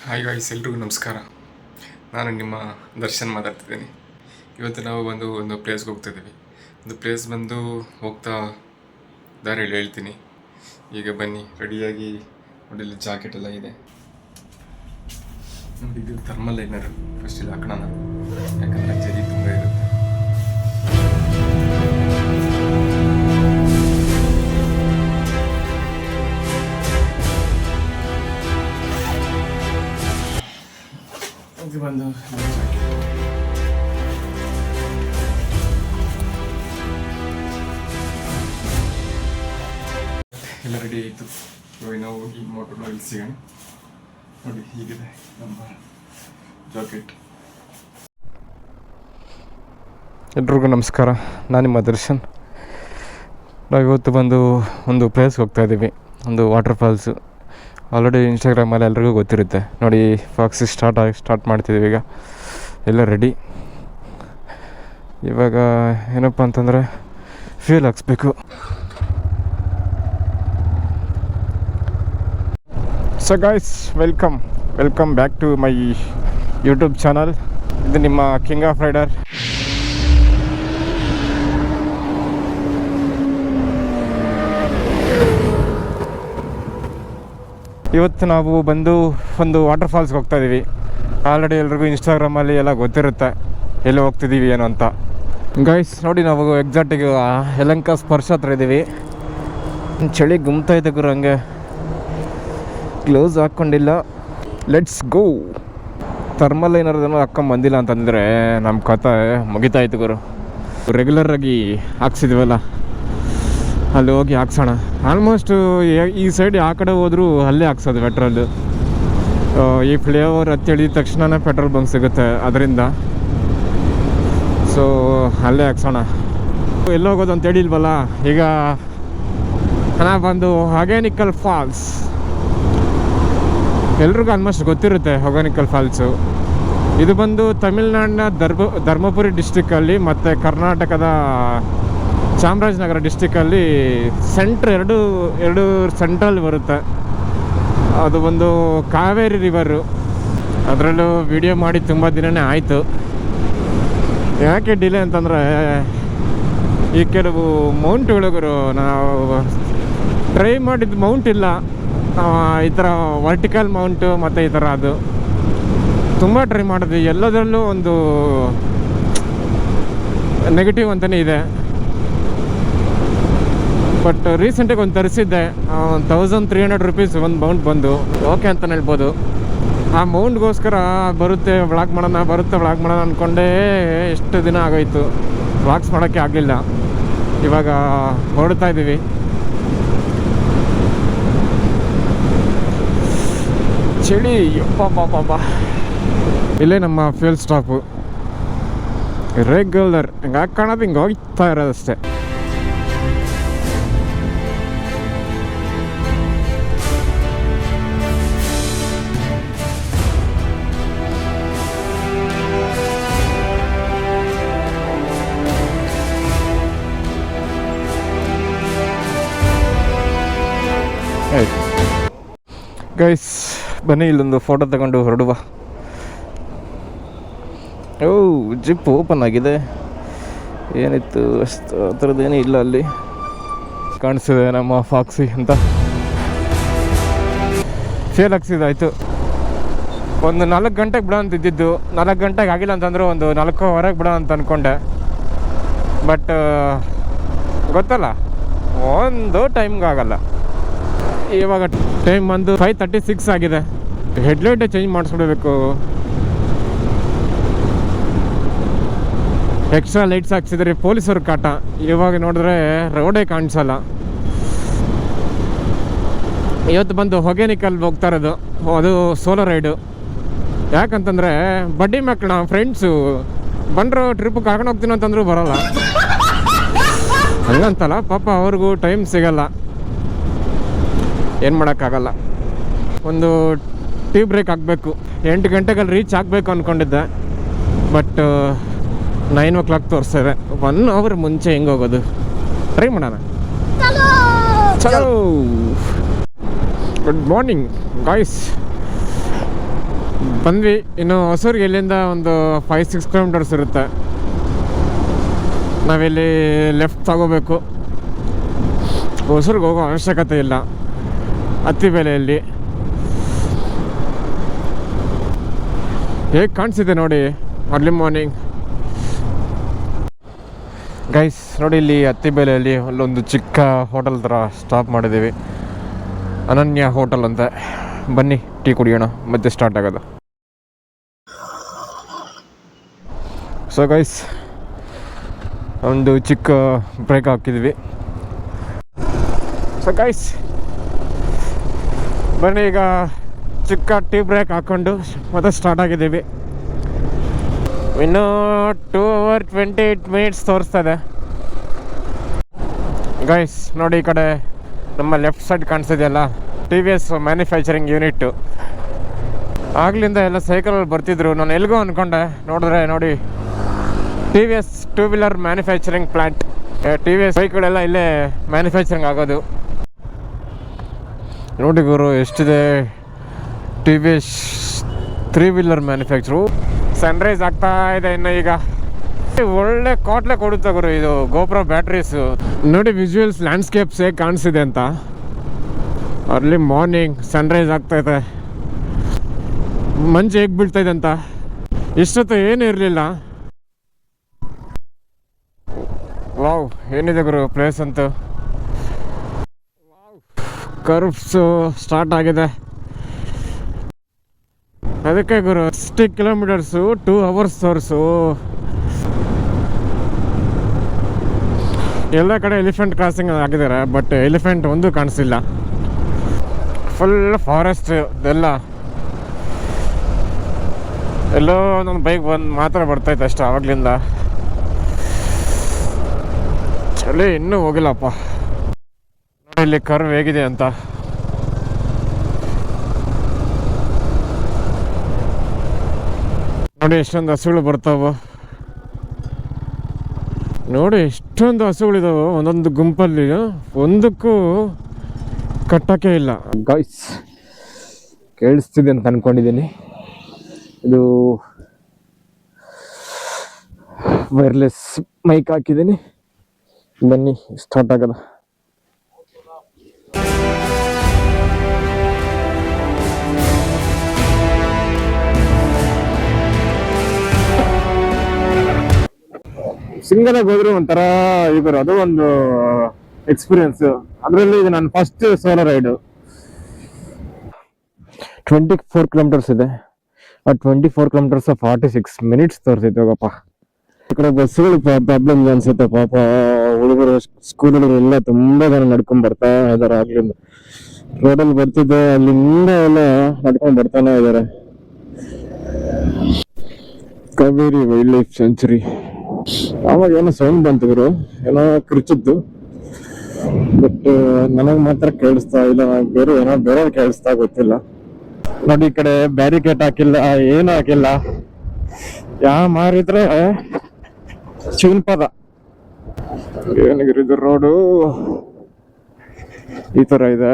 Hi guys, ಎಲ್ರಿಗೂ ನಮಸ್ಕಾರ. ನಾನು ನಿಮ್ಮ ದರ್ಶನ್ ಮಾತಾಡ್ತಿದ್ದೀನಿ. ಇವತ್ತು ನಾವು ಒಂದು ಪ್ಲೇಸ್ಗೆ ಹೋಗ್ತಾಯಿದ್ದೀವಿ. ಒಂದು ಪ್ಲೇಸ್ ಬಂದು ಹೋಗ್ತಾ ದಾರಿಯಲ್ಲಿ ಹೇಳ್ತೀನಿ. ಈಗ ಬನ್ನಿ, ರೆಡಿಯಾಗಿ ನೋಡಿ. ಇಲ್ಲಿ ಜಾಕೆಟ್ ಎಲ್ಲ ಇದೆ ನೋಡಿ. ಇದು ಥರ್ಮಲ್ ಲೈನರ್. ಫಸ್ಟ್ ಇಲ್ಲಿ ಹಾಕೋಣ, ಯಾಕಂದರೆ ಚಳಿ ತುಂಬ ಇರುತ್ತೆ. ಇದು ಬಂದು ಎಲ್ಲ ರೆಡಿ ಆಯಿತು. ಇವಾಗ ನಾವು ಹೋಗಿ ಮೋಟರ್ನ ಇಲ್ಲಿ ಸಿಗೋಣ. ನೋಡಿ, ಹೀಗಿದೆ ನಮ್ಮ ಜಾಕೆಟ್. ಎಲ್ರಿಗೂ ನಮಸ್ಕಾರ, ನಾನು ನಿಮ್ಮ ದರ್ಶನ್. ನಾವು ಇವತ್ತು ಬಂದು ಒಂದು ಪ್ಲೇಸ್ಗೆ ಹೋಗ್ತಾಯಿದ್ದೀವಿ, ಒಂದು ವಾಟರ್ ಫಾಲ್ಸು. ಆಲ್ರೆಡಿ ಇನ್ಸ್ಟಾಗ್ರಾಮಲ್ಲಿ ಎಲ್ರಿಗೂ ಗೊತ್ತಿರುತ್ತೆ ನೋಡಿ. ಫಾಕ್ಸಿ ಸ್ಟಾರ್ಟ್ ಮಾಡ್ತಿದ್ದೀವಿ. ಈಗ ಎಲ್ಲ ರೆಡಿ. ಇವಾಗ ಏನಪ್ಪ ಅಂತಂದರೆ ಫ್ಯೂಲ್ ಹಾಕ್ಸ್ಬೇಕು. So guys, welcome back to my YouTube channel. ಇದು ನಿಮ್ಮ ಕಿಂಗ್ ಆಫ್ ರೈಡರ್. ಇವತ್ತು ನಾವು ಬಂದು ಒಂದು ವಾಟರ್ ಫಾಲ್ಸ್ಗೆ ಹೋಗ್ತಾಯಿದ್ದೀವಿ. ಆಲ್ರೆಡಿ ಎಲ್ರಿಗೂ ಇನ್ಸ್ಟಾಗ್ರಾಮಲ್ಲಿ ಎಲ್ಲ ಗೊತ್ತಿರುತ್ತೆ ಎಲ್ಲಿ ಹೋಗ್ತಿದ್ದೀವಿ ಏನು ಅಂತ. ಗೈಸ್ ನೋಡಿ, ನಾವು ಎಕ್ಸಾಕ್ಟಿಗೆ ಯಲಹಂಕ ಸ್ಪರ್ಶ ಹತ್ರ ಇದ್ದೀವಿ. ಚಳಿ ಗುಮ್ತಾ ಇದೆ ಗುರು, ಹಂಗೆ ಗ್ಲೌಸ್ ಹಾಕ್ಕೊಂಡಿಲ್ಲ. Let's go. ಥರ್ಮಲ್ ಏನಾರದನ್ನು ಹಾಕ್ಕೊಂಬಂದಿಲ್ಲ ಅಂತಂದರೆ ನಮ್ಮ ಕಥೆ ಮುಗಿತಾಯಿತ್ತು ಗುರು. ರೆಗ್ಯುಲರಾಗಿ ಹಾಕ್ಸಿದ್ವಲ್ಲ, ಅಲ್ಲಿ ಹೋಗಿ ಹಾಕ್ಸೋಣ. ಆಲ್ಮೋಸ್ಟು ಈ ಸೈಡ್ ಆ ಕಡೆ ಹೋದರೂ ಅಲ್ಲೇ ಹಾಕ್ಸೋದು ಪೆಟ್ರೋಲು. ಈ ಫ್ಲೇವರ್ ಹತ್ತಿಳಿದ ತಕ್ಷಣವೇ ಪೆಟ್ರೋಲ್ ಬಂಕ್ ಸಿಗುತ್ತೆ ಅದರಿಂದ. ಸೊ ಅಲ್ಲೇ ಹಾಕ್ಸೋಣ. ಎಲ್ಲಿ ಹೋಗೋದು ಅಂತ ಹೇಳಿಲ್ವಲ್ಲ. ಈಗ ನಾನು ಬಂದು ಹೊಗೇನಕಲ್ ಫಾಲ್ಸ್. ಎಲ್ರಿಗೂ ಆಲ್ಮೋಸ್ಟ್ ಗೊತ್ತಿರುತ್ತೆ ಹೊಗೇನಕಲ್ ಫಾಲ್ಸು. ಇದು ಬಂದು ತಮಿಳ್ನಾಡಿನ ಧರ್ಮಪುರಿ ಡಿಸ್ಟಿಕ್ಕಲ್ಲಿ ಮತ್ತು ಕರ್ನಾಟಕದ ಚಾಮರಾಜನಗರ ಡಿಸ್ಟಿಕ್ಕಲ್ಲಿ ಎರಡು ಸೆಂಟ್ರಲ್ಲಿ ಬರುತ್ತೆ. ಅದು ಒಂದು ಕಾವೇರಿ ರಿವರು. ಅದರಲ್ಲೂ ವಿಡಿಯೋ ಮಾಡಿ ತುಂಬ ದಿನವೇ ಆಯಿತು. ಯಾಕೆ ಡಿಲೇ ಅಂತಂದರೆ, ಈ ಕೆಲವು ಮೌಂಟ್ಗಳಿಗೂ ನಾವು ಟ್ರೈ ಮಾಡಿದ್ದು ಮೌಂಟ್ ಇಲ್ಲ. ಈ ಥರ ವರ್ಟಿಕಲ್ ಮೌಂಟು ಮತ್ತು ಈ ಥರ ಅದು ತುಂಬ ಟ್ರೈ ಮಾಡಿದ್ವಿ. ಎಲ್ಲದರಲ್ಲೂ ಒಂದು ನೆಗೆಟಿವ್ ಅಂತಲೇ ಇದೆ. ಬಟ್ ರೀಸೆಂಟಾಗಿ ಒಂದು ತರಿಸಿದ್ದೆ, 1300 ರುಪೀಸ್ ಒಂದು ಮೌಂಟ್ ಬಂದು. ಓಕೆ ಅಂತಲೇ ಹೇಳ್ಬೋದು. ಆ ಮೌಂಟ್ಗೋಸ್ಕರ ಬರುತ್ತೆ ವ್ಲಾಗ್ ಮಾಡೋಣ ಅಂದ್ಕೊಂಡೇ ಎಷ್ಟು ದಿನ ಆಗೋಯ್ತು. ವ್ಲಾಗ್ಸ್ ಮಾಡೋಕ್ಕೆ ಆಗಲಿಲ್ಲ. ಇವಾಗ ಹೊರಡ್ತಾ ಇದ್ದೀವಿ. ಚಳಿ ಯಪ್ಪ. ಇಲ್ಲೇ ನಮ್ಮ ಫ್ಯೂಲ್ ಸ್ಟಾಪು. ರೆಗ್ಯುಲರ್ ಹಿಂಗೆ ಹಾಕೋಣದು, ಹಿಂಗೆ ಹೋಗ್ತಾ ಇರೋದಷ್ಟೇ. ಗೈಸ್ ಬನ್ನಿ, ಇಲ್ಲೊಂದು ಫೋಟೋ ತಗೊಂಡು ಹೊರಡುವ. ಜಿಪ್ ಓಪನ್ ಆಗಿದೆ. ಏನಿತ್ತು ಅಷ್ಟು ಆ ಥರದ್ದೇನೂ ಇಲ್ಲ. ಅಲ್ಲಿ ಕಾಣಿಸ್ತಿದೆ ನಮ್ಮ ಫಾಕ್ಸಿ ಅಂತ. ಸೇಲ್ ಹಾಕ್ಸಿದಾಯ್ತು. ಒಂದು 4 ಗಂಟೆಗೆ ಬಿಡೋ ಅಂತಿದ್ದು. 4 ಗಂಟೆಗೆ ಆಗಿಲ್ಲ ಅಂತಂದ್ರೆ ಒಂದು 4:15 ಬಿಡೋ ಅಂತ ಅಂದ್ಕೊಂಡೆ. ಬಟ್ ಗೊತ್ತಲ್ಲ, ಒಂದು ಟೈಮ್ಗೆ ಆಗಲ್ಲ. ಇವಾಗ ಟೈಮ್ ಬಂದು 5:36 ಆಗಿದೆ. ಹೆಡ್ಲೈಟೇ ಚೇಂಜ್ ಮಾಡಿಸ್ಬಿಡ್ಬೇಕು. ಎಕ್ಸ್ಟ್ರಾ ಲೈಟ್ಸ್ ಹಾಕ್ಸಿದ್ರೆ ಪೊಲೀಸರು ಕಾಟ. ಇವಾಗ ನೋಡಿದ್ರೆ ರೋಡೇ ಕಾಣಿಸಲ್ಲ. ಇವತ್ತು ಬಂದು ಹೊಗೇನಕಲ್ ಹೋಗ್ತಾ ಇರೋದು. ಅದು ಸೋಲೋ ರೈಡು. ಯಾಕಂತಂದರೆ ಬಡ್ಡಿ ಮಕ್ಕಳು ಫ್ರೆಂಡ್ಸು ಬಂದರು, ಟ್ರಿಪ್ಗೆ ಕರ್ಕೊಂಡು ಹೋಗ್ತೀನಿ ಅಂತಂದ್ರೂ ಬರೋಲ್ಲ. ಹಂಗಂತಲ್ಲ, ಪಾಪ ಅವ್ರಿಗೂ ಟೈಮ್ ಸಿಗಲ್ಲ. ಏನು ಮಾಡೋಕ್ಕಾಗಲ್ಲ. ಒಂದು ಟೀ ಬ್ರೇಕ್ ಹಾಕಬೇಕು. 8 ಗಂಟೆಗೆ ರೀಚ್ ಆಗಬೇಕು ಅಂದ್ಕೊಂಡಿದ್ದೆ. But 9 o'clock ತೋರಿಸ್ತಿದೆ. 1 hour ಮುಂಚೆ ಹೆಂಗೆ ಹೋಗೋದು? ಟ್ರೈ ಮಾಡೋಣ. ಚಲೋ. Good morning guys. ಬಂದ್ವಿ. ಇನ್ನು ಹೊಸೂರಿಗೆ ಇಲ್ಲಿಂದ ಒಂದು 5-6 ಕಿಲೋಮೀಟರ್ಸ್ ಇರುತ್ತೆ. ನಾವಿಲ್ಲಿ ಲೆಫ್ಟ್ ತಗೋಬೇಕು. ಹೊಸೂರಿಗೆ ಹೋಗೋ ಅವಶ್ಯಕತೆ ಇಲ್ಲ ಅತ್ತಿಬೇಲೆಯಲ್ಲಿ. ಹೇಗೆ ಕಾಣಿಸಿದೆ ನೋಡಿ ಅರ್ಲಿ ಮಾರ್ನಿಂಗ್. ಗೈಸ್ ನೋಡಿ, ಇಲ್ಲಿ ಅತ್ತಿಬೇಲೆಯಲ್ಲಿ ಅಲ್ಲೊಂದು ಚಿಕ್ಕ ಹೋಟೆಲ್ ಥರ ಸ್ಟಾಪ್ ಮಾಡಿದ್ದೀವಿ. ಅನನ್ಯ ಹೋಟೆಲ್ ಅಂತ. ಬನ್ನಿ ಟೀ ಕುಡಿಯೋಣ, ಮತ್ತೆ ಸ್ಟಾರ್ಟ್ ಆಗೋದು. ಸೊ ಗೈಸ್, ಒಂದು ಚಿಕ್ಕ ಬ್ರೇಕ್ ಹಾಕಿದ್ವಿ. ಸೊ ಗೈಸ್ ಬನ್ನಿ, ಈಗ ಚಿಕ್ಕ ಟೀ ಬ್ರೇಕ್ ಹಾಕ್ಕೊಂಡು ಮತ್ತೆ ಸ್ಟಾರ್ಟ್ ಆಗಿದ್ದೀವಿ. ಇನ್ನೂ 2 hours 28 minutes ತೋರಿಸ್ತದೆ. ಗೈಸ್ ನೋಡಿ, ಈ ಕಡೆ ನಮ್ಮ ಲೆಫ್ಟ್ ಸೈಡ್ ಕಾಣಿಸ್ತಿದೆಯಲ್ಲ, TVS ಮ್ಯಾನುಫ್ಯಾಕ್ಚರಿಂಗ್ ಯೂನಿಟ್ಟು. ಆಗ್ಲಿಂದ ಎಲ್ಲ ಸೈಕಲಲ್ಲಿ ಬರ್ತಿದ್ರು. ನಾನು ಎಲ್ಗೋ ಅಂದ್ಕೊಂಡೆ, ನೋಡಿದ್ರೆ ನೋಡಿ TVS 2-wheeler manufacturing plant. TVS ಬೈಕ್ಗಳೆಲ್ಲ ಇಲ್ಲೇ ಮ್ಯಾನುಫ್ಯಾಕ್ಚರಿಂಗ್ ಆಗೋದು. ನೋಡಿ ಗುರು ಎಷ್ಟಿದೆ. TVS 3-wheeler manufacture. ಸನ್ರೈಸ್ ಆಗ್ತಾ ಇದೆ ಇನ್ನು. ಈಗ ಒಳ್ಳೆ ಕಾಟ್ಲೆ ಕೊಡುತ್ತೆ ಗುರು ಇದು ಗೋಪ್ರೋ ಬ್ಯಾಟ್ರೀಸು. ನೋಡಿ ವಿಜುವಲ್ಸ್, ಲ್ಯಾಂಡ್ಸ್ಕೇಪ್ಸ್ ಹೇಗೆ ಕಾಣಿಸಿದೆ ಅಂತ. ಅರ್ಲಿ ಮಾರ್ನಿಂಗ್ ಸನ್ರೈಸ್ ಆಗ್ತಾಯಿದೆ. ಮಂಜು ಹೇಗೆ ಬೀಳ್ತಾಯಿದೆ ಅಂತ. ಇಷ್ಟೊತ್ತು ಏನೂ ಇರಲಿಲ್ಲ. ವಾವ್, ಏನಿದೆ ಗುರು ಪ್ಲೇಸ್ ಅಂತೂ. ಕರ್ವ್ಸು ಸ್ಟಾರ್ಟ್ ಆಗಿದೆ. ಅದಕ್ಕೆ ಗುರು 60 ಕಿಲೋಮೀಟರ್ಸು 2 hours ತೋರಿಸು. ಎಲ್ಲ ಕಡೆ ಎಲಿಫೆಂಟ್ ಕ್ರಾಸಿಂಗ್ ಆಗಿದ್ದಾರೆ, ಬಟ್ ಎಲಿಫೆಂಟ್ ಒಂದು ಕಾಣಿಸಿಲ್ಲ. ಫುಲ್ ಫಾರೆಸ್ಟ್ ಇದೆಲ್ಲ. ಎಲ್ಲೋ ನನ್ನ ಬೈಕ್ ಬಂದು ಮಾತ್ರ ಬರ್ತಾಯಿತ್ತು ಅಷ್ಟೇ ಆವಾಗಲಿಂದ. ಚಳಿ ಇನ್ನೂ ಹೋಗಿಲ್ಲಪ್ಪ. ಇಲ್ಲಿ ಕರ್ವ್ ಹೇಗಿದೆ ಅಂತ. ನೋಡಿ ಎಷ್ಟೊಂದು ಹಸುಗಳು ಬರ್ತಾವ. ನೋಡಿ ಎಷ್ಟೊಂದು ಹಸುಗಳಿದಾವೆ ಒಂದೊಂದು ಗುಂಪಲ್ಲಿ. ಒಂದಕ್ಕೂ ಕಟ್ಟಕ್ಕೆ ಇಲ್ಲ. ಗಾಯ್ಸ್ ಕೇಳಿಸ್ತಿದೆ ಅಂತ ಅನ್ಕೊಂಡಿದ್ದೀನಿ. ಇದು ವೈರ್ಲೆಸ್ ಮೈಕ್ ಹಾಕಿದ್ದೀನಿ. ಬನ್ನಿ ಸ್ಟಾರ್ಟ್ ಆಗಲ್ಲ. ಸಿಂಗಲಾಗಿ ಹೋದ್ರೆ ಒಂಥರ ಈಗ ಅದು ಒಂದು ಎಕ್ಸ್ಪೀರಿಯನ್ಸ್. ಅದರಲ್ಲಿ ಇದು ನನ್ನ ಫಸ್ಟ್ ಸೋಲೋ ರೈಡು. 24 ಕಿಲೋಮೀಟರ್ಸ್ ಇದೆ. ಆ 24 ಕಿಲೋಮೀಟರ್ಸ್ 46 minutes ತೋರಿಸೈತೆ. ಹೋಗಪ್ಪ, ಈ ಕಡೆ ಬಸ್ಸುಗಳು ಪ್ರಾಬ್ಲಮ್ ಅನ್ಸುತ್ತೆ ಪಾಪ. ಹುಡುಗರು ಸ್ಕೂಲಲ್ಲಿ ಎಲ್ಲ ತುಂಬಾ ಜನ ನಡ್ಕೊಂಡ್ ಬರ್ತಾ ಇದಾರೆ. ಆಗ್ಲಿಂದ ರೋಡಲ್ಲಿ ಬರ್ತಿದ್ದೆ, ಅಲ್ಲಿಂದ ಎಲ್ಲ ನಡ್ಕೊಂಡ್ ಬರ್ತಾನೆ ಇದಾರೆ. Kaveri wild life century. ಆವಾಗ ಏನೋ ಸೌಂಡ್ ಬಂತು ಗುರು, ಏನೋ ಕಿರ್ಚಿದ್ದು. ಬಟ್ ನನಗೆ ಮಾತ್ರ ಕೇಳಿಸ್ತಾ ಇಲ್ಲ. ಬೇರೆ ಏನೋ ಬೇರೆ ಕೇಳಿಸ್ತಾ ಗೊತ್ತಿಲ್ಲ. ನೋಡಿ ಈ ಕಡೆ ಬ್ಯಾರಿಕೇಡ್ ಹಾಕಿಲ್ಲ, ಏನು ಹಾಕಿಲ್ಲ. ಯಾವ ಮಾರಿದ್ರೆ ಶಿವನ್ಪದ. ಏನಿದು ರೋಡು ಈ ತರ ಇದೆ.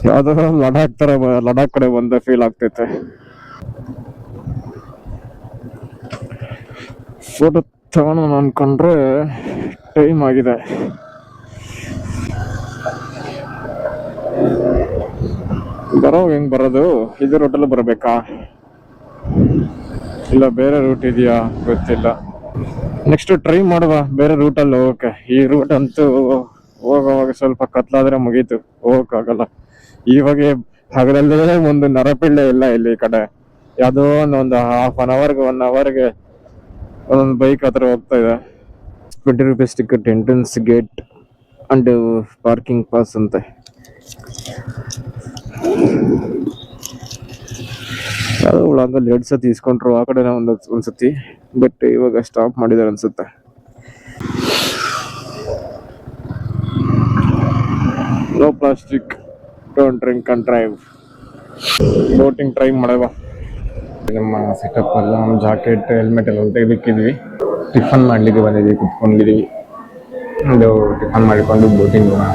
ಯಾವ್ದೋ ಲಡಾಖ್ ಕಡೆ ಬಂದ ಫೀಲ್ ಆಗ್ತೈತೆ. ಫೋಟೋ ತಗೋಣ ಅನ್ಕೊಂಡ್ರೆ ಟೈಮ್ ಆಗಿದೆ. ಹೆಂಗ್ ಬರೋದು? ಇದು ರೂಟಲ್ಲಿ ಬರಬೇಕಾ ಇಲ್ಲ ಬೇರೆ ರೂಟ್ ಇದೆಯಾ ಗೊತ್ತಿಲ್ಲ. ನೆಕ್ಸ್ಟ್ ಟ್ರೈ ಮಾಡುವ ಬೇರೆ ರೂಟಲ್ಲಿ ಹೋಗಕ್ಕೆ. ಈ ರೂಟ್ ಅಂತೂ ಹೋಗೋವಾಗ ಸ್ವಲ್ಪ ಕತ್ಲಾದ್ರೆ ಮುಗೀತು, ಹೋಗಕ್ಕಾಗಲ್ಲ. ಇವಾಗ ಹಗಲಲ್ಲೇ ಒಂದು ನರಪಿಳ್ಳೆ ಇಲ್ಲ ಇಲ್ಲಿ. ಈ ಕಡೆ ಯಾವುದೋ ಒಂದು half an hourಗೆ 1 hourಗೆ ಒಂದೊಂದು ಬೈಕ್ ಹತ್ರ ಹೋಗ್ತಾ ಇದೆ. 20 rupees ticket, entrance gate and parking pass ಅಂತೆ. ಯಾವುದೋ ಒಳಗಲ್ಲಿ 2 ಸತಿ ಇಸ್ಕೊಂಡ್ರು. ಆ ಕಡೆ ಒಂದ್ಸತಿ, ಬಟ್ ಇವಾಗ ಸ್ಟಾಪ್ ಮಾಡಿದಾರೆ ಅನ್ಸುತ್ತೆ. No plastic, don't drink and drive. Boating try ಮಾಡುವ. ನಮ್ಮ ಸೆಟಪ್ ಎಲ್ಲ ನಮ್ಮ ಜಾಕೆಟ್, ಹೆಲ್ಮೆಟ್ ಎಲ್ಲ ತೆಗೆದಿಕ್ಕಿದ್ವಿ. ಟಿಫನ್ ಮಾಡ್ಲಿಕ್ಕೆ ಬಂದಿದ್ವಿ, ಕುತ್ಕೊಂಡಿದ್ದೀವಿ. ಒಂದು ಟಿಫನ್ ಮಾಡಿಕೊಂಡು ಬೋಟಿಂಗ್ ಹೋಗೋಣ.